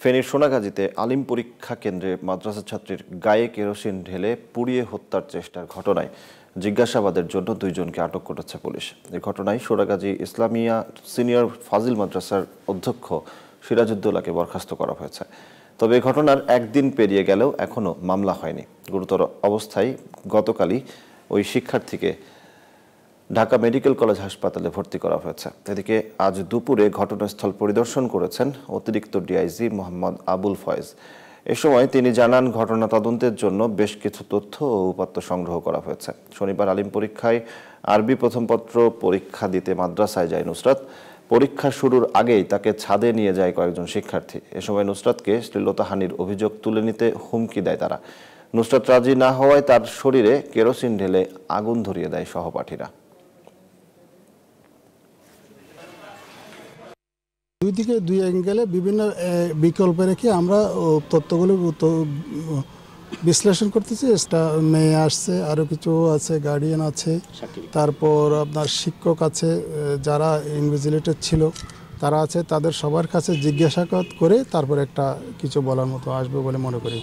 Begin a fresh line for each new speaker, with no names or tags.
ফেনীর সোনাগাজীতে আলিম পরীক্ষা কেন্দ্রে মাদ্রাসা ছাত্রীর গায়ে কেরোসিন ঢেলে পুড়িয়ে হত্যার চেষ্টার ঘটনায় জিজ্ঞাসাবাদের জন্য দুইজনকে আটক করেছে পুলিশ। এই ঘটনায় সোনাগাজী ইসলামিয়া সিনিয়র ফাজিল মাদ্রাসার অধ্যক্ষ সিরাজউদ্দৌলাকে বরখাস্ত করা হয়েছে। তবে এই ঘটনার একদিন পেরিয়ে গেলেও এখনও মামলা হয়নি। গুরুতর অবস্থায় গতকালই ওই শিক্ষার্থীকে ঢাকা মেডিকেল কলেজ হাসপাতালে ভর্তি করা হয়েছে। এদিকে আজ দুপুরে ঘটনাস্থল পরিদর্শন করেছেন অতিরিক্ত ডিআইজি মোহাম্মদ আবুল ফয়েজ। এ সময় তিনি জানান, ঘটনা তদন্তের জন্য বেশ কিছু তথ্য ও উপাত্ত সংগ্রহ করা হয়েছে। শনিবার আলিম পরীক্ষায় আরবি প্রথম পত্র পরীক্ষা দিতে মাদ্রাসায় যায় নুসরাত। পরীক্ষা শুরুর আগেই তাকে ছাদে নিয়ে যায় কয়েকজন শিক্ষার্থী। এ সময় নুসরাতকে শ্লীলতাহানির অভিযোগ তুলে নিতে হুমকি দেয় তারা। নুসরাত রাজি না হওয়ায় তার শরীরে কেরোসিন ঢেলে আগুন ধরিয়ে দেয় সহপাঠীরা।
দুই দিকে দুই অ্যাঙ্গেলে বিভিন্ন বিকল্প রেখে আমরা তথ্যগুলো বিশ্লেষণ করতেছি। এটা মেয়ে আসছে, আরও কিছু আছে, গার্ডিয়ান আছে, তারপর আপনার শিক্ষক আছে, যারা ইনভিজিলেটর ছিল তারা আছে। তাদের সবার কাছে জিজ্ঞাসাবাদ করে তারপর একটা কিছু বলার মতো আসবে বলে মনে করি।